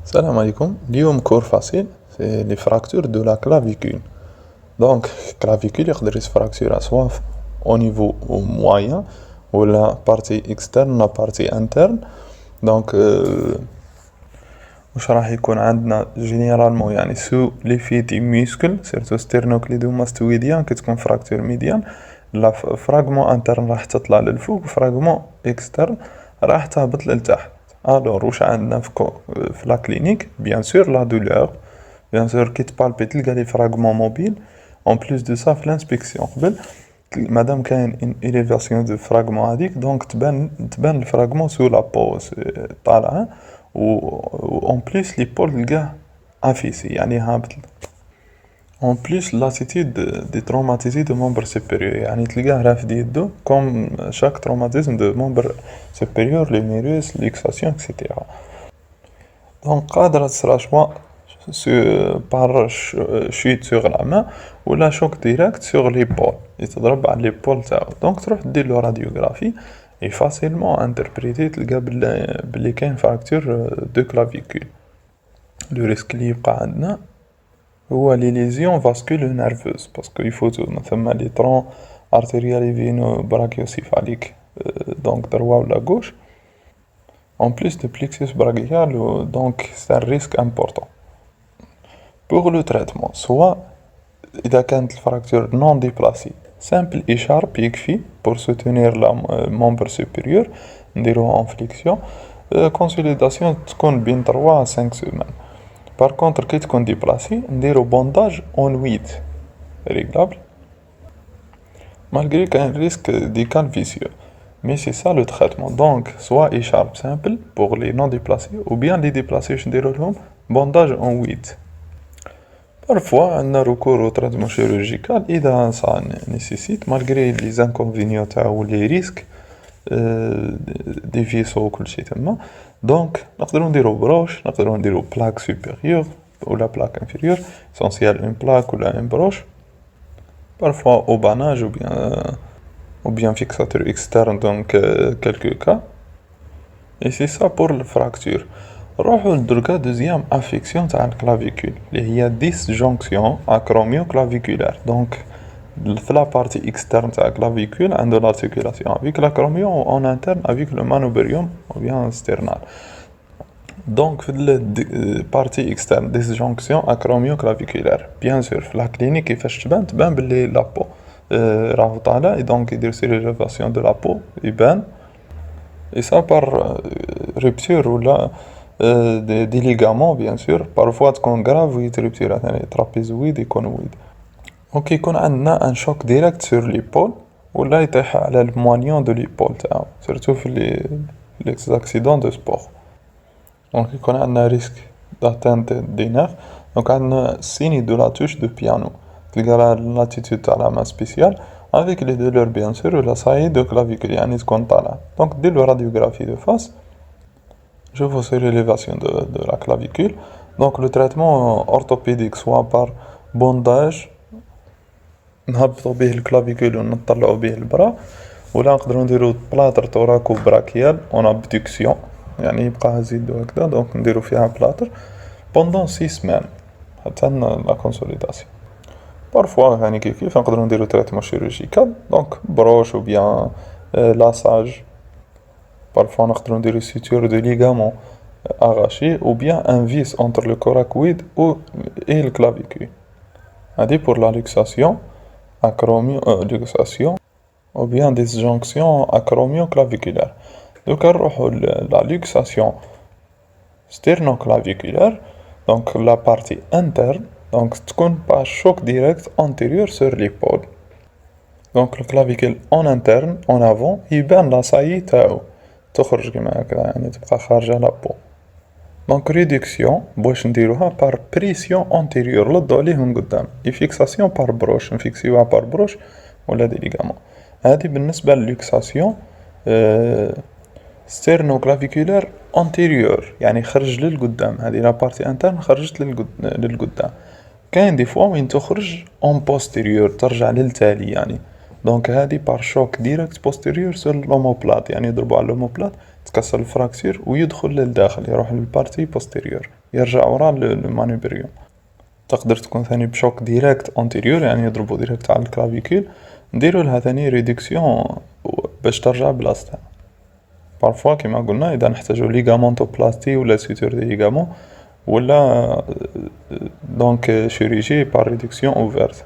Salam alaikum. اليوم cours facile, c'est les fractures de la clavicule. Donc, clavicule, يقدر يتفراكتورا soit au niveau moyen ou la partie externe la partie interne. Donc, واش راح يكون عندنا جينيرالمون يعني سو لي في دي ميسكل سيرتو ستيرنوكليدوماستويديان كتكون فراكتور ميديان لا فراغمون انترن راح تطلع للفوق فراغمون اكسترن راح تهبط للتحت. الوغ واش عندنا في لا كلينيك بيان سور لا دولور بيان سور كي تبالبي تلقى لي فراغمون موبيل اون بليس دو سا في لانسبيكسيون قبل مادام كاين ان اليفاسيون دو فراغمون هذيك دونك تبان الفراغمون سو لا بو طالعه و اون بليس لي بول تلقاه افيسي يعني هابط. اون بليس لاتيتود دي تروماتيزي دو ممبر سوبيريور يعني تلقاه رافد يدو كوم شاك تروماتيزم دو ممبر سوبيريور لي ميروس ليكساسيون اكسيتيرا. دونك قادرة تصرا شوا بار شويت سوغ لا مان ولا شوك ديريكت سوغ لي بول يتضرب على لي بول تاعو. دونك تروح ديرلو راديوغرافي اي فاسيلمون انتربريتي تلقى بلي كاين فراكتور دو كلافيكول. لو ريسك لي يبقى عندنا هو لي ليزيون فاسكولو نيرفوز باسكو يفوتو ثم لي طرون ارتيريالي فينو براكيوسيفاليك دونك دروا ولا غوش en plus de plexus brachial donc c'est un risque important. Pour le traitement soit إذا كانت الفراكتور non déplacée simple écharpe يكفي pour soutenir la membre supérieur نديروها en flexion. consolidation تكون بين 3 à 5 semaines. Par contre كي تكون déplacée نديرو bondage en 8 réglable malgré qu'un risque de calvitie. Mais c'est ça le traitement. Donc, soit écharpe simple pour les non déplacés, ou bien les déplacés, je dirais bandage en 8. Parfois, on a recours au traitement chirurgical et ça nécessite, malgré les inconvénients ou les risques, des vaisseaux ou quelque chose. Donc, on a des broches, on a des plaques supérieures ou la plaque inférieure, essentielle une plaque ou une broche. Parfois, au banage ou bien fixateur externe dans quelques cas. Et c'est ça pour la fracture. نروحو لدركا دوزيام افيكسيون تاع الكلافيكول اللي هي ديسجونكسيون اكروميو دونك في لا بارتي اكسترن تاع الكلافيكول عنده لارتيكولاسيون افيك لاكروميو اون انترن افيك لو مانوبريوم او بيان ستيرنال. دونك في البارتي اكسترن ديسجونكسيون اكروميو كلافيكولار بيان سور في لا كلينيك كيفاش تبان بلي لابو راهو طالع et donc يدير سيريفاسيون دو لابو يبان et ça par rupture ولا دي ليغامون بيان سور بارفوا تكون غراف ويتربتيرا ثاني ترابيزويد يكونويد. اوكي يكون عندنا ان شوك ديريكت سور ليبول ولا يطيح على الموانيون دو ليبول تاعو سورتو في لي اكسيدون دو سبور. دونك يكون عندنا ريسك داتانت دي نيرف. دونك عندنا سيني دو لا توش دو بيانو تلقى لاتيتود تاع لا مان سبيسيال avec les douleurs bien sûr la saillie de clavicule يعني تكون طالعة. donc dès le radiographie de face je vous fais l'élévation de la clavicule. donc le traitement orthopédique soit par bondage نهبطو به الكلافيكول ونطلعو به البرا ولا نقدرو نديرو بلاطر توراكو براكيال اون ابدكسيون يعني يبقى هزيدو هكذا دونك نديرو فيها بلاطر pendant 6 semaines حتى لا كونسوليداسيون. Parfois, يعني كيف نقدروا نديرو تريتمون شيروجيكال دونك بروش ou bien لاصاج. Parfois نقدروا نديرو suture de ligament arraché ou bien un vis entre le coracoïde et le clavicule. هذه pour la luxation luxation ou bien disjonction acromio-claviculaire. Donc نروحو la luxation sternoclaviculaire donc la partie interne. Donc تكون par choc direct antérieur sur l'épaule. Donc le clavicule en interne en avant يبان لا saillie تاعو تخرج كيما هكذا يعني تبقى خارجة لا بو. Donc réduction باش نديروها par pression antérieure نلضو عليه من قدام et fixation par broche نفيكسيوها par broche ولا دي ليغامون. هذه بالنسبة للluxation sternoclaviculaire antérieur يعني خرج للقدام. هذه لا بارتي انترن خرجت للقدام. كاين دي فوا وين تخرج اون بوستيريور ترجع للتالي يعني دونك هذه بار شوك ديريكت بوستيريور سور لوموبلات يعني يضربوا على لوموبلات تكسر الفراكسير ويدخل للداخل، يروح للبارتي بوستيريور، يرجع ورا المانيبريوم. تقدر تكون ثاني بشوك ديريكت انتيريور، يعني يضربو ديريكت على الكلافيكول، نديرو لها ثاني ريدكسيون باش ترجع بلاصتها. بارفوا كيما قلنا اذا نحتاجو ليغامونتوبلاستي ولا سوتور دي ليغامون، ولا دونك شيروجي بار ريدكسيون اوفرت.